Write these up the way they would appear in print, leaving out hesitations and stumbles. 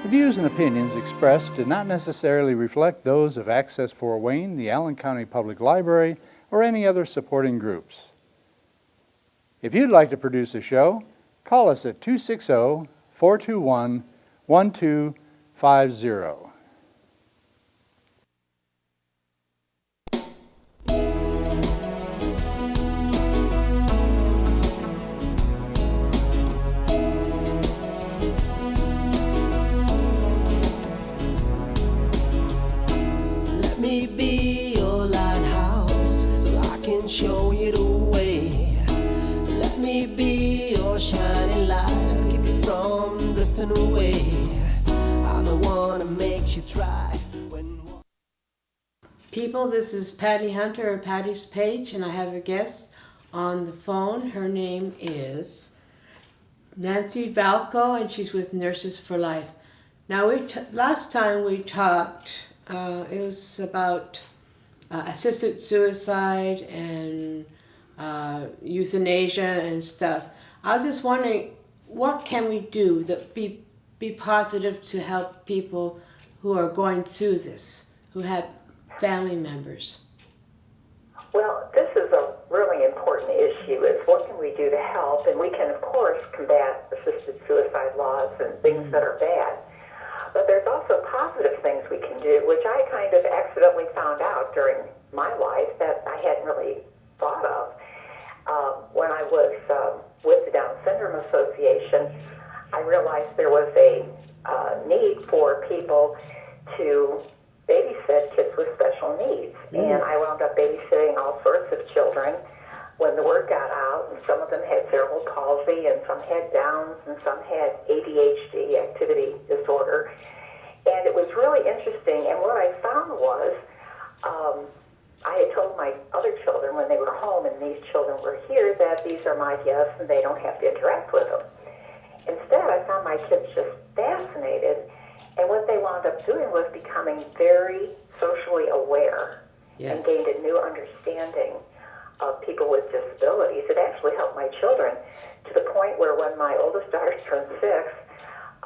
The views and opinions expressed do not necessarily reflect those of Access Fort Wayne, the Allen County Public Library, or any other supporting groups. If you'd like to produce a show, call us at 260-421-1250. Let me be your lighthouse so I can show you the way. Let me be your shining light, I'll keep you from drifting away. I'm the one that makes you try when... People, this is Patty Hunter of Patty's Page, and I have a guest on the phone. Her name is Nancy Valko, and she's with Nurses for Life. Now, last time we talked, it was about assisted suicide and euthanasia and stuff. I was just wondering, what can we do that be positive to help people who are going through this, who have family members? Well, this is a really important issue, is what can we do to help? And we can, of course, combat assisted suicide laws and things that are bad. But there's also positive things we can do, which I kind of accidentally found out during my life that I hadn't really thought of. When I was with the Down Syndrome Association, I realized there was a need for people to babysit kids with special needs. And I wound up babysitting all sorts of children when the word got out, and some of them had cerebral palsy, and some had Downs, and some had ADHD, activity disorder. And it was really interesting, and what I found was, I had told my other children when they were home and these children were here that these are my guests and they don't have to interact with them. Instead, I found my kids just fascinated, and what they wound up doing was becoming very socially aware and gained a new understanding of people with disabilities. It actually helped my children to the point where when my oldest daughter turned 6,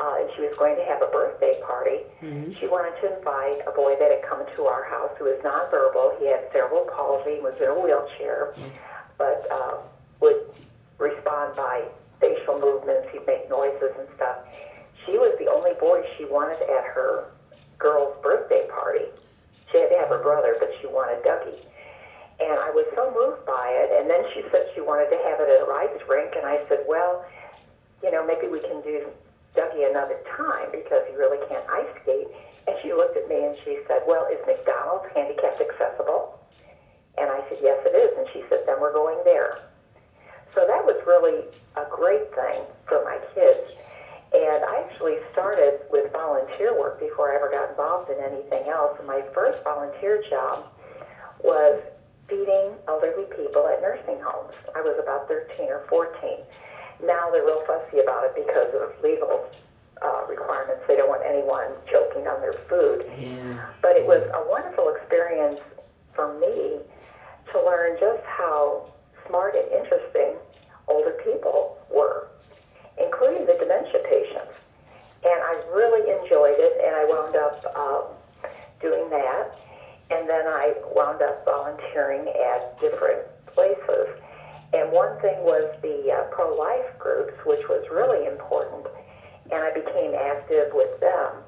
and she was going to have a birthday party, she wanted to invite a boy that had come to our house who was nonverbal. He had cerebral palsy, was in a wheelchair, but would respond by facial movements. He'd make noises and stuff. She was the only boy she wanted at her girl's birthday party. She had to have her brother, but she wanted Dougie. And I was so moved by it. And then she said she wanted to have it at a ice rink. And I said, well, you know, maybe we can do Dougie another time because he really can't ice skate. And she looked at me and she said, well, is McDonald's handicapped accessible? And I said, yes, it is. And she said, then we're going there. So that was really a great thing for my kids. And I actually started with volunteer work before I ever got involved in anything else. And my first volunteer job was feeding elderly people at nursing homes. I was about 13 or 14. Now they're real fussy about it because of legal requirements. They don't want anyone choking on their food. But it was a wonderful experience for me to learn just how smart and interesting older people were, including the dementia patients. And I really enjoyed it, and I wound up doing that. And then I wound up volunteering at different places. And one thing was the pro-life groups, which was really important. And I became active with them.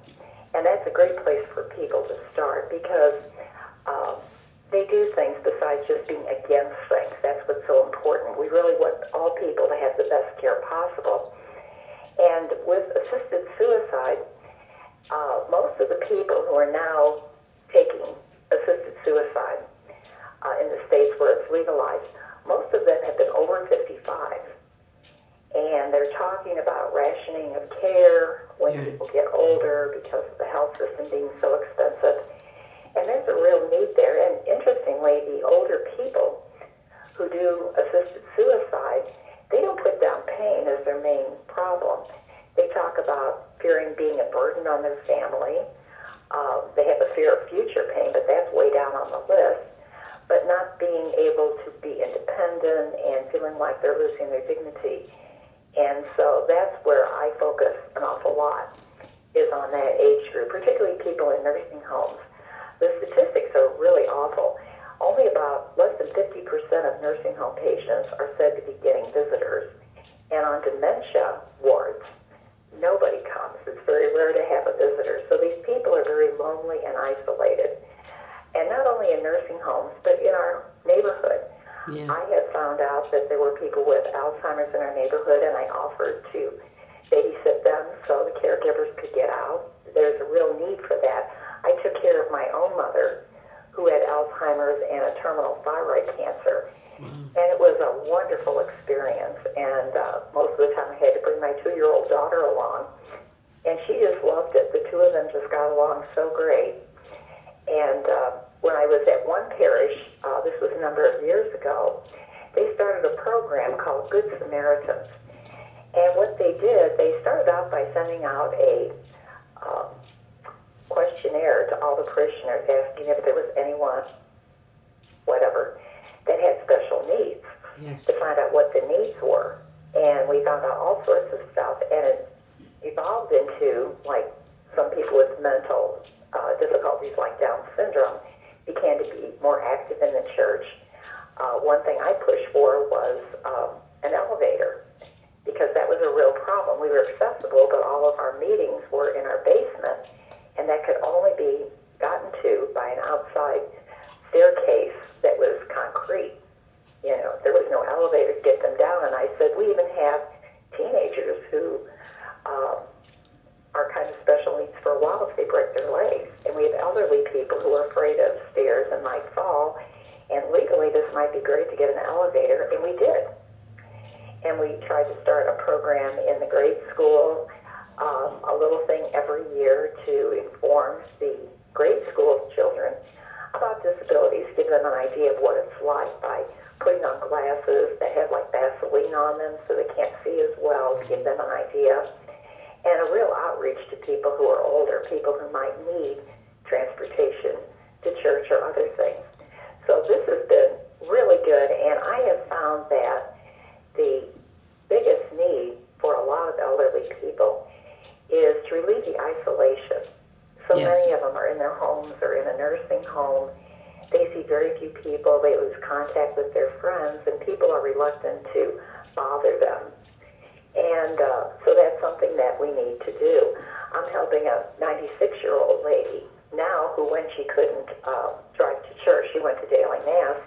And that's a great place for people to start because they do things besides just being against things. That's what's so important. We really want all people to have the best care possible. And with assisted suicide, most of the people who are now taking assisted suicide in the states where it's legalized, most of them have been over 55. And they're talking about rationing of care when people get older because of the health system being so expensive. And there's a real need there. And interestingly, the older people who do assisted suicide, they don't put down pain as their main problem. They talk about fearing being a burden on their family. They have a fear of future pain, but that's way down on the list. But not being able to be independent and feeling like they're losing their dignity. And so that's where I focus an awful lot, is on that age group, particularly people in nursing homes. The statistics are really awful. Only about less than 50% of nursing home patients are said to be getting visitors. And on dementia wards, nobody comes. It's very rare to have a visitor. So these people are very lonely and isolated. And not only in nursing homes, but in our neighborhood. Yeah. I have found out that there were people with Alzheimer's in our neighborhood, and I offered to babysit them so the caregivers could get out. There's a real need for that. I took care of my own mother, who had Alzheimer's and a terminal thyroid cancer. And it was a wonderful experience. And most of the time I had to bring my 2-year-old daughter along. And she just loved it. The two of them just got along so great. And when I was at one parish, this was a number of years ago, they started a program called Good Samaritans. And what they did, they started out by sending out a questionnaire to all the parishioners asking if there was anyone, whatever, that had special needs, Yes. to find out what the needs were. And we found out all sorts of stuff, and it evolved into, like, some people with mental difficulties like Down syndrome began to be more active in the church. One thing I pushed for was an elevator, because that was a real problem. We were accessible, but all of our meetings were in our basement, and that could only be gotten to by an outside staircase that was concrete. You know, there was no elevator to get them down. And I said, we even have teenagers who are kind of special needs for a while if they break their legs. And we have elderly people who are afraid of stairs and might fall. And legally, this might be great to get an elevator, and we did. And we tried to start a program in the grade school, a little thing every year to inform the grade school children about disabilities, give them an idea of what it's like by putting on glasses that have like Vaseline on them so they can't see as well, to give them an idea. And a real outreach to people who are older, people who might need transportation to church or other things. So this has been really good, and I have found that the biggest need for a lot of elderly people is to relieve the isolation. So Yes. many of them are in their homes or in a nursing home. They see very few people. They lose contact with their friends, and people are reluctant to bother them. And so that's something that we need to do. I'm helping a 96-year-old lady now who, when she couldn't drive to church, she went to daily Mass.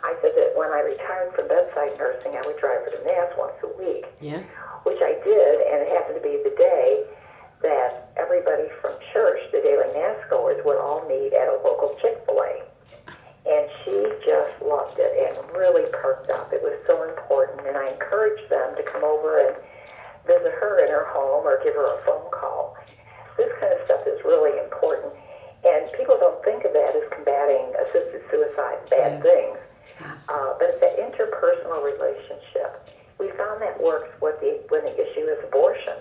I said that when I retired from bedside nursing, I would drive her to Mass once a week, Yeah. which I did, and it happened to be the day that everybody from church, the daily Mass goers, would all meet at a local Chick-fil-A. And she just loved it and really perked up. It was so important, and I encouraged them to come over and visit her in her home or give her a phone call. This kind of stuff is really important, and people don't think of that as combating assisted suicide, bad Yes. things. Yes. But it's that interpersonal relationship. We found that works when the issue is abortion.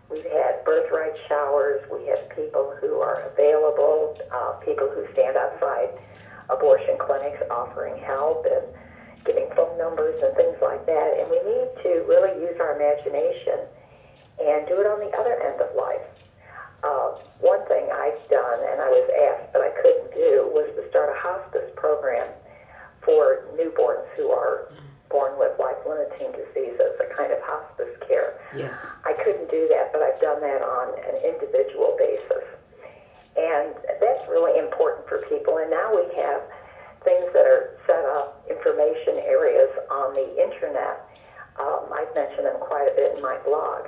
We've had birthright showers. We have people who are available, people who stand outside abortion clinics offering help and giving phone numbers and things like that. And we need to really use our imagination and do it on the other end of life. One thing I've done, and I was asked but I couldn't do, was to start a hospice program for newborns who are born with life-limiting diseases, a kind of hospice care. Yes. I couldn't do that, but I've done that on an individual basis. And that's really important for people. And now we have things that are set up, information areas on the internet. I've mentioned them quite a bit in my blog,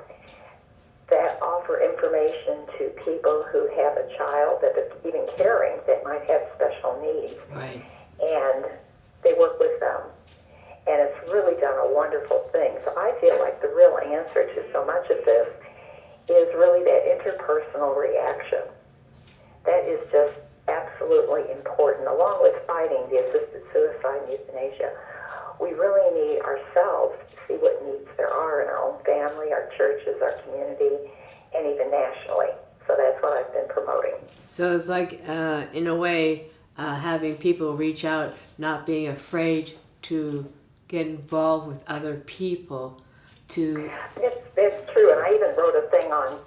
that offer information to people who have a child that they're even caring that might have special needs. Right. And they work with them. And it's really done a wonderful thing. So I feel like the real answer to so much of this is really that interpersonal reaction. That is just absolutely important, along with fighting the assisted suicide and euthanasia. We really need ourselves to see what needs there are in our own family, our churches, our community, and even nationally. So that's what I've been promoting. So it's like, in a way, having people reach out, not being afraid to get involved with other people to... That's true, and I even wrote a thing on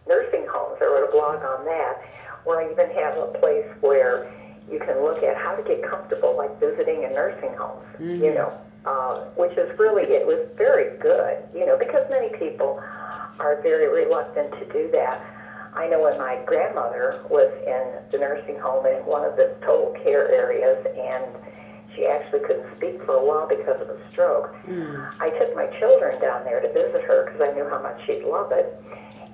nursing homes. I wrote a blog on that, where I even have a place where you can look at how to get comfortable, like visiting in nursing homes, which is really, it was very good, because many people are very reluctant to do that. I know when my grandmother was in the nursing home in one of the total care areas, and she actually couldn't speak for a while because of a stroke. I took my children down there to visit her because I knew how much she'd love it.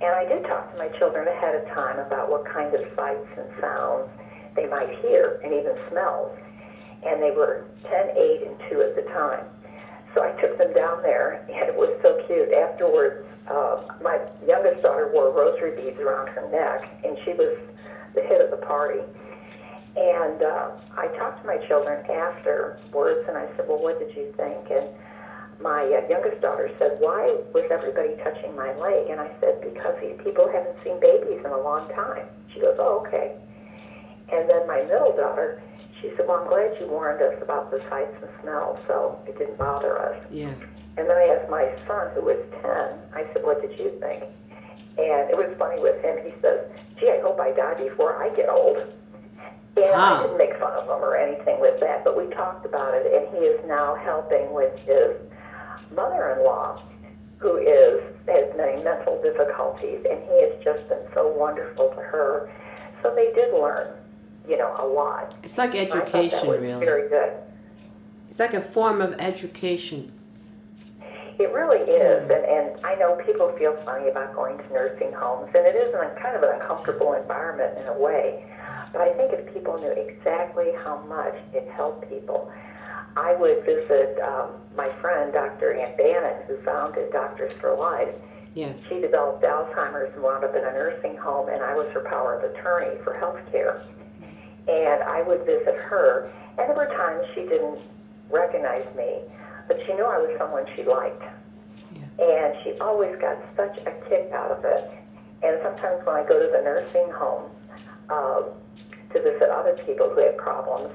And I did talk to my children ahead of time about what kind of sights and sounds they might hear, and even smells. And they were 10, 8, and 2 at the time. So I took them down there, and it was so cute. Afterwards, my youngest daughter wore rosary beads around her neck, and she was the hit of the party. And I talked to my children afterwards, and I said, well, what did you think? And my youngest daughter said, why was everybody touching my leg? And I said, because these people haven't seen babies in a long time. She goes, oh, okay. And then my middle daughter, she said, well, I'm glad you warned us about the sights and smells, so it didn't bother us. Yeah. And then I asked my son, who was 10, I said, what did you think? And it was funny with him. He says, gee, I hope I die before I get old. And I didn't make fun of him or anything with that, but we talked about it, and he is now helping with his mother-in-law, who has many mental difficulties, and he has just been so wonderful to her. So they did learn, a lot. It's like And I thought education, that was really. very good. It's like a form of education. It really is, and I know people feel funny about going to nursing homes, and it is kind of an uncomfortable environment in a way. But I think if people knew exactly how much it helped people, I would visit my friend, Dr. Ann Bannon, who founded Doctors for Life. Yeah. She developed Alzheimer's and wound up in a nursing home, and I was her power of attorney for health care. And I would visit her, and there were times she didn't recognize me, but she knew I was someone she liked. Yeah. And she always got such a kick out of it. And sometimes when I go to the nursing home to visit other people who had problems,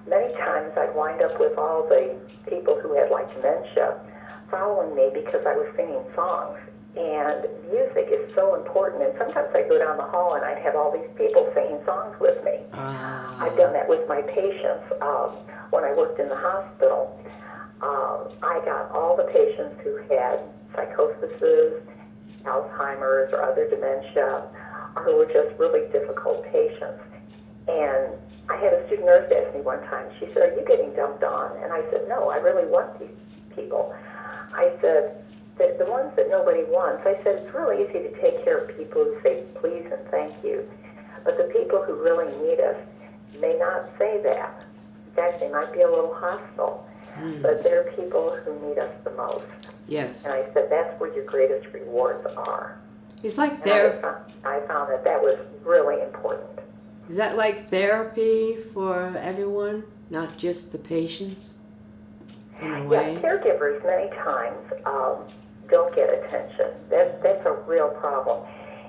many times I'd wind up with all the people who had dementia following me because I was singing songs. And music is so important. And sometimes I'd go down the hall and I'd have all these people singing songs with me. I've done that with my patients. When I worked in the hospital, I got all the patients who had psychosis, Alzheimer's, or other dementia, or who were just really difficult patients. And I had a student nurse ask me one time, she said, are you getting dumped on? And I said, no, I really want these people. I said, the ones that nobody wants, I said, it's really easy to take care of people who say please and thank you. But the people who really need us may not say that. In fact, they might be a little hostile. But they're people who need us the most. Yes. And I said, that's where your greatest rewards are. It's like And therapy. I found that was really important. Is that like therapy for everyone, not just the patients? In a way. Yeah, caregivers many times don't get attention. That's a real problem.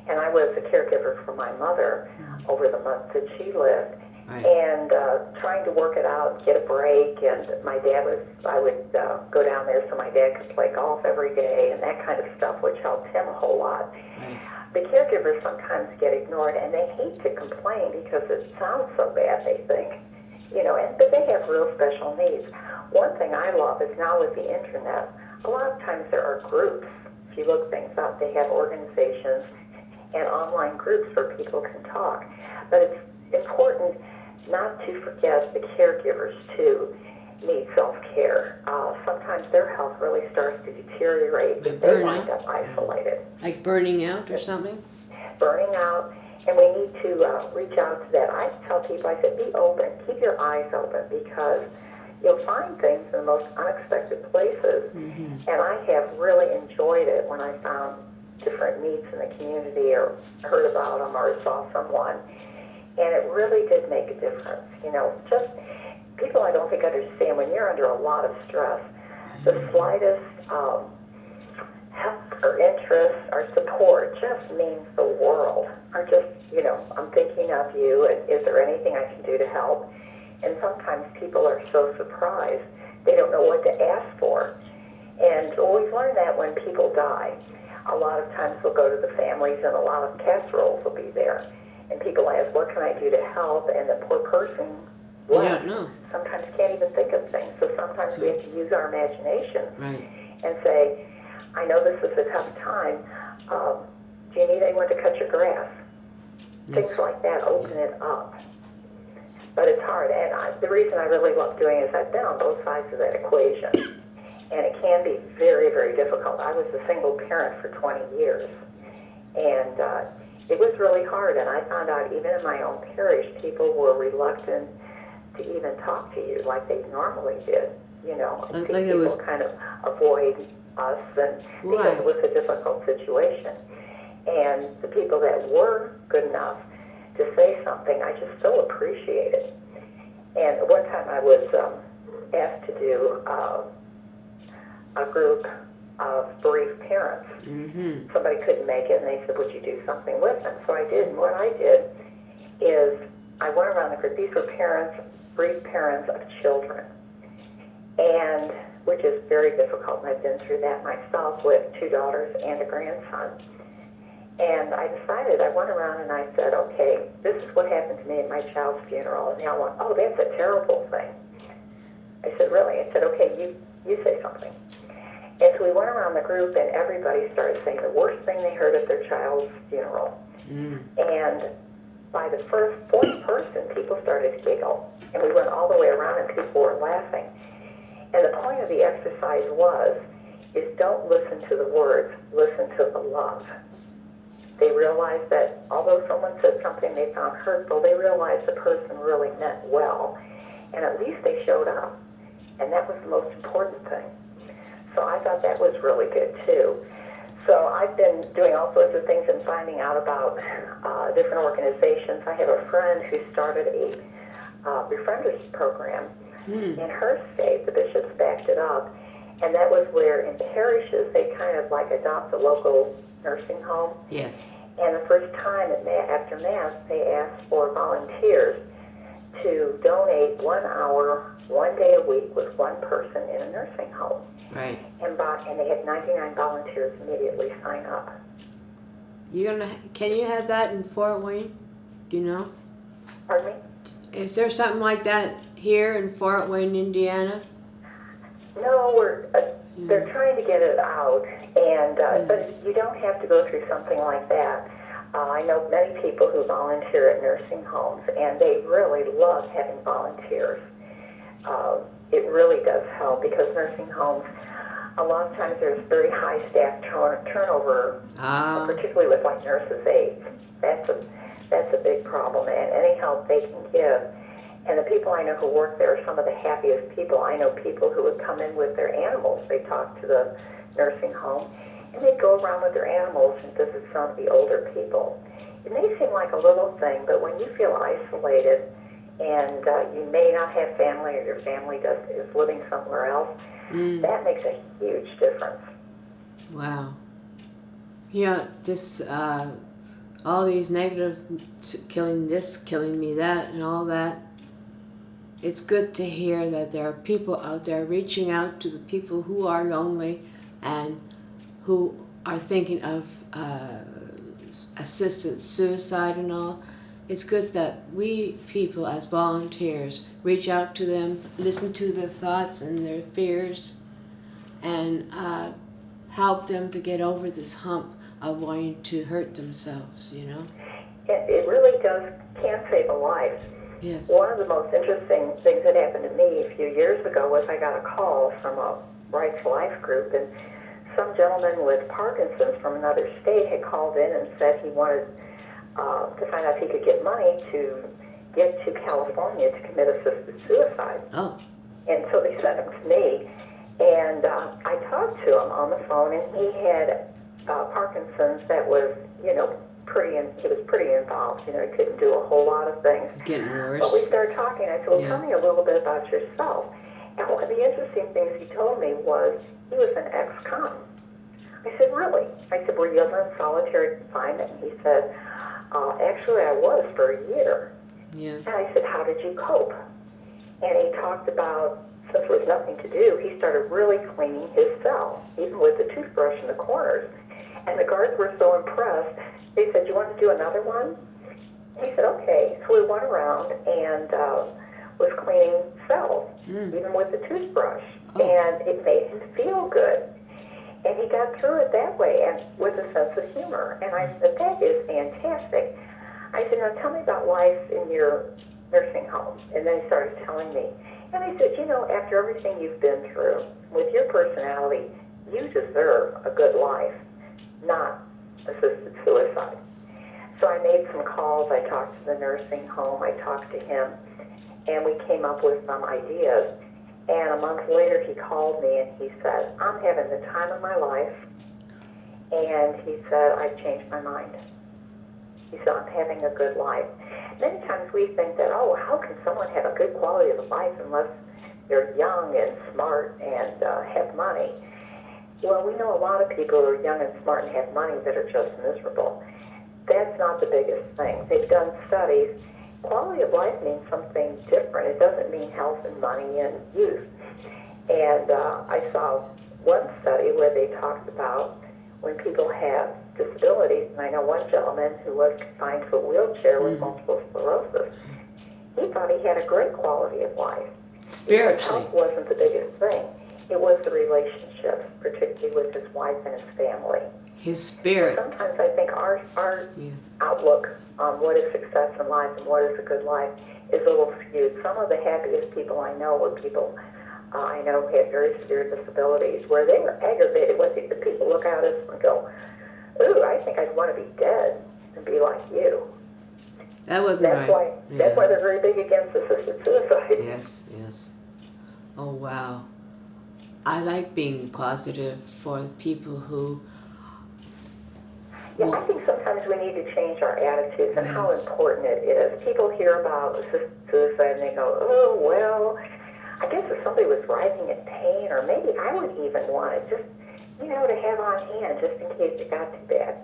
And I was a caregiver for my mother over the months that she lived. Right. And trying to work it out, get a break, and I would go down there so my dad could play golf every day and that kind of stuff, which helped him a whole lot. Right. The caregivers sometimes get ignored, and they hate to complain because it sounds so bad, they think. But they have real special needs. One thing I love is now with the internet, a lot of times there are groups. If you look things up, they have organizations and online groups where people can talk. But it's important not to forget the caregivers too need self-care. Sometimes their health really starts to deteriorate if they wind up isolated. Like burning out or something? Burning out, and we need to reach out to that. I tell people, I said, be open, keep your eyes open, because you'll find things in the most unexpected places. And I have really enjoyed it when I found different needs in the community or heard about them or saw someone. And it really did make a difference. Just people I don't think understand when you're under a lot of stress, the slightest help or interest or support just means the world. Or just, I'm thinking of you, and is there anything I can do to help? And sometimes people are so surprised, they don't know what to ask for. And we've learned that when people die. a lot of times we'll go to the families and a lot of casseroles will be there. And people ask, what can I do to help? And the poor person You don't know. sometimes can't even think of things. So sometimes we have to use our imagination Right. and say, I know this is a tough time. Do you need anyone to cut your grass? Things like that open it up. But it's hard. And the reason I really love doing it is I've been on both sides of that equation. And it can be very, very difficult. I was a single parent for 20 years. And it was really hard. And I found out even in my own parish, people were reluctant to even talk to you like they normally did. You know, I see people kind of avoid us and because it was a difficult situation. And the people that were good enough to say something, I just so appreciated. And one time I was asked to do a group of bereaved parents. Mm-hmm. Somebody couldn't make it, and they said, would you do something with them? So I did, and what I did is I went around the group. These were parents, bereaved parents of children, and which is very difficult, and I've been through that myself with 2 daughters and a grandson. And I decided, I went around and I said, okay, this is what happened to me at my child's funeral. And they all went, oh, that's a terrible thing. I said, really? I said, okay, you say something. And so we went around the group and everybody started saying the worst thing they heard at their child's funeral. And by the fourth person, people started to giggle. And we went all the way around and people were laughing. And the point of the exercise is don't listen to the words, listen to the love. They realized that although someone said something they found hurtful, they realized the person really meant well. And at least they showed up. And that was the most important thing. So I thought that was really good, too. So I've been doing all sorts of things and finding out about different organizations. I have a friend who started a befrienders program in her state. The bishops backed it up. And that was where in parishes they kind of like adopt a local nursing home. Yes. And the first time after Mass, they asked for volunteers to donate 1 hour, 1 day a week with one person in a nursing home. Right. And they had 99 volunteers immediately sign up. Can you have that in Fort Wayne? Do you know? Pardon me? Is there something like that here in Fort Wayne, Indiana? No, they're trying to get it out, and but you don't have to go through something like that. I know many people who volunteer at nursing homes, and they really love having volunteers. It really does help because nursing homes, a lot of times there's very high staff turnover, particularly with like nurses' aides. That's a big problem, and any help they can give. And the people I know who work there are some of the happiest people. I know people who would come in with their animals. They talk to the nursing home, and they'd go around with their animals and visit some of the older people. It may seem like a little thing, but when you feel isolated and you may not have family or your family is living somewhere else, that makes a huge difference. Wow. Yeah, all these negative, killing this, killing me that, and all that. It's good to hear that there are people out there reaching out to the people who are lonely and who are thinking of assisted suicide and all. It's good that we people as volunteers reach out to them, listen to their thoughts and their fears, and help them to get over this hump of wanting to hurt themselves, you know? It really can save a life. Yes. One of the most interesting things that happened to me a few years ago was I got a call from a Rights Life group, and some gentleman with Parkinson's from another state had called in and said he wanted to find out if he could get money to get to California to commit assisted suicide. Oh. And so they sent him to me, and I talked to him on the phone, and he had Parkinson's that was, he was pretty involved. He couldn't do a whole lot of things. It's getting worse. But we started talking. I said, well, tell me a little bit about yourself. And one of the interesting things he told me was he was an ex-con. I said, really? I said, were you ever in solitary confinement? And he said, actually, I was for a year. Yeah. And I said, how did you cope? And he talked about, since there was nothing to do, he started really cleaning his cell, even with the toothbrush in the corners. And the guards were so impressed, they said, "You want to do another one?" He said, "Okay." So we went around and was cleaning cells, even with the toothbrush. And it made him feel good. And he got through it that way and with a sense of humor. And I said, "That is fantastic." I said, "Now tell me about life in your nursing home." And then he started telling me. And I said, "After everything you've been through, with your personality, you deserve a good life, not assisted suicide." So I made some calls. I talked to the nursing home. I talked to him. And we came up with some ideas. And a month later, he called me and he said, "I'm having the time of my life." And he said, "I've changed my mind." He said, "I'm having a good life." Many times we think that, oh, how can someone have a good quality of life unless they're young and smart and have money? Well, we know a lot of people who are young and smart and have money that are just miserable. That's not the biggest thing. They've done studies. Quality of life means something different. It doesn't mean health and money and youth. And I saw one study where they talked about when people have disabilities, and I know one gentleman who was confined to a wheelchair with multiple sclerosis. He thought he had a great quality of life. Spiritually. Health wasn't the biggest thing. It was the relationships, particularly with his wife and his family. His spirit. Sometimes I think our outlook on what is success in life and what is a good life is a little skewed. Some of the happiest people I know were people I know who had very severe disabilities where they were aggravated with it. The people look at us and go, "Ooh, I think I'd want to be dead and be like you." That wasn't That's right. That's why they're very big against assisted suicide. Yes, yes. Oh, wow. I like being positive for people who... Yeah, I think sometimes we need to change our attitudes and how important it is. People hear about assisted suicide and they go, "Oh, well, I guess if somebody was writhing in pain, or maybe I would even want it just, to have on hand just in case it got too bad."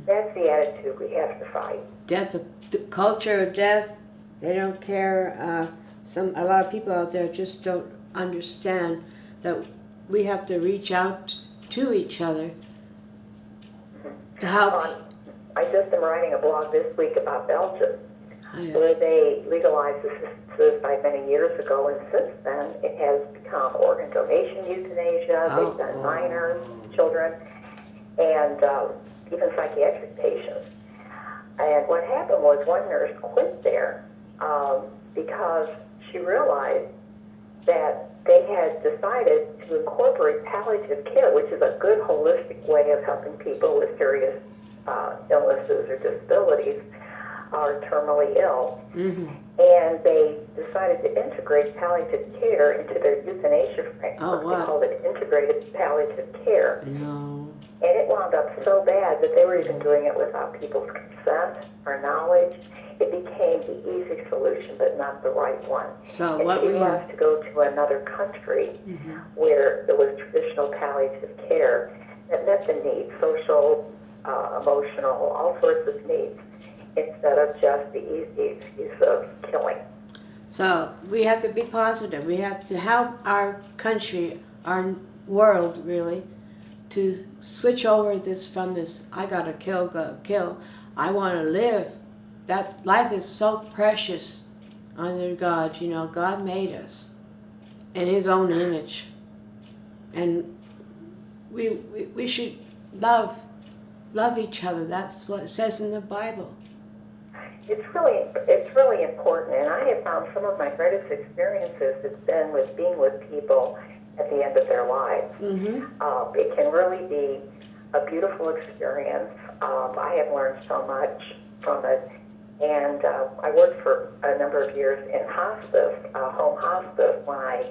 That's the attitude we have to fight. Death, the culture of death, they don't care. A lot of people out there just don't understand that we have to reach out to each other to help. I just am writing a blog this week about Belgium, Oh, yeah. where they legalized assisted suicide many years ago, and since then it has become organ donation euthanasia. Oh. They've done minors, children, and even psychiatric patients. And what happened was one nurse quit there because she realized that they had decided to incorporate palliative care, which is a good holistic way of helping people with serious illnesses or disabilities or terminally ill. And they decided to integrate palliative care into their euthanasia framework. Oh, wow. They called it integrated palliative care. No. And it wound up so bad that they were even doing it without people's consent or knowledge. It became the easy solution, but not the right one. So and what she we have... left to go to another country where there was traditional palliative care that met the needs, social, emotional, all sorts of needs, instead of just the easy excuse of killing. So we have to be positive. We have to help our country, our world, really, to switch over from this, I gotta kill, kill. I want to live. Life is so precious under God. God made us in His own image, and we should love each other. That's what it says in the Bible. It's really important, and I have found some of my greatest experiences has been with being with people at the end of their lives. It can really be a beautiful experience. I have learned so much from it, and I worked for a number of years in hospice, home hospice, when I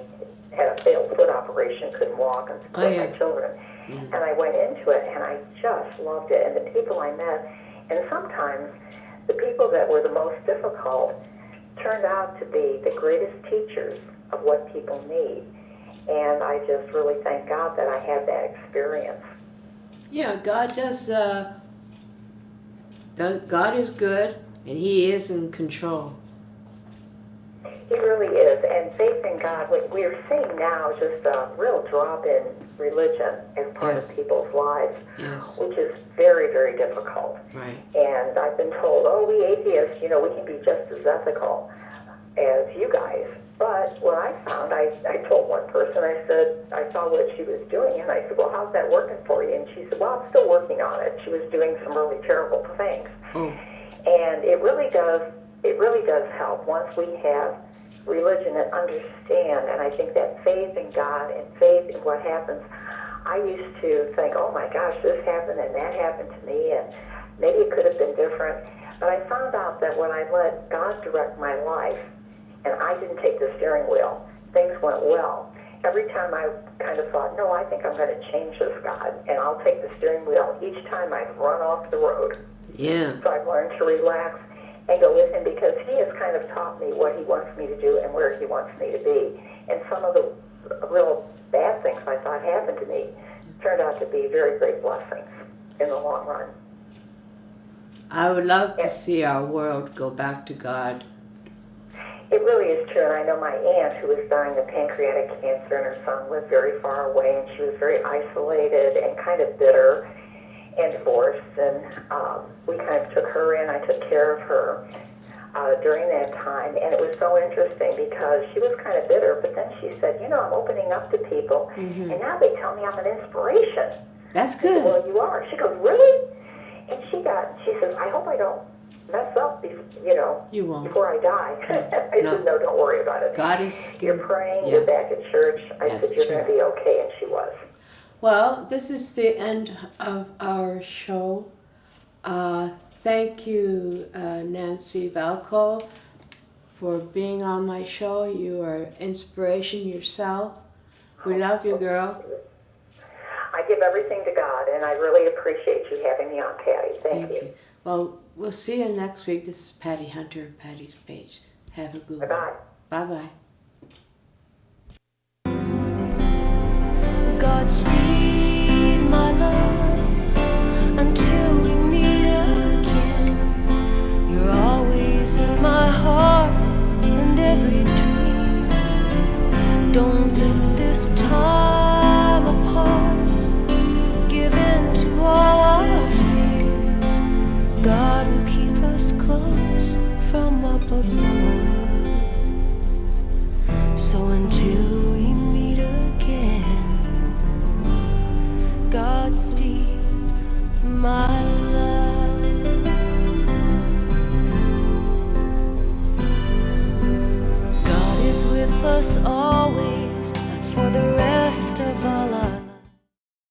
had a failed foot operation, couldn't walk, and support my children. And I went into it, and I just loved it, and the people I met, and sometimes the people that were the most difficult turned out to be the greatest teachers of what people need. And I just really thank God that I had that experience. Yeah, God does. God is good, and He is in control. He really is. And faith in God, we're seeing now just a real drop in religion as part Yes. of people's lives, Yes. which is very, very difficult. Right. And I've been told, oh, we atheists, you know, we can be just as ethical as you guys. But what I found, I told one person, I said, I saw what she was doing, and I said, well, how's that working for you? And she said, well, I'm still working on it. She was doing some really terrible things. Oh. And it really does help once we have religion and understand, and I think that faith in God and faith in what happens. I used to think, oh my gosh, this happened and that happened to me, and maybe it could have been different. But I found out that when I let God direct my life, and I didn't take the steering wheel, things went well. Every time I kind of thought, no, I think I'm going to change this, God, and I'll take the steering wheel, each time I'd run off the road. Yeah. So I've learned to relax and go with him because he has kind of taught me what he wants me to do and where he wants me to be. And some of the real bad things I thought happened to me turned out to be very great blessings in the long run. I would love to see our world go back to God. It really is true, and I know my aunt who was dying of pancreatic cancer, and her son lived very far away, and she was very isolated and kind of bitter and divorced, and we kind of took her in. I took care of her during that time, and it was so interesting because she was kind of bitter, but then she said, you know, I'm opening up to people, and now they tell me I'm an inspiration. That's I said, good. well, you are. She goes, really? And she says, I hope I don't mess up, You won't. before I die. I No. said, no, don't worry about it. God is. You're praying, Yeah. you're back at church. I That's said, you're true. going to be okay, and she was. Well, this is the end of our show. Thank you, Nancy Valko, for being on my show. You are inspiration yourself. We love you, girl. I give everything to God, and I really appreciate you having me on, Patty. Thank you. Well, we'll see you next week. This is Patty Hunter, Patty's Page. Have a good one. Bye-bye. Bye-bye. Godspeed, my love, until we meet again. You're always in my heart and every dream. Don't let this time apart give in to all our fears. God will keep us close from up above. So until we meet again, Godspeed, my love. God is with us always, and for the rest of our lives.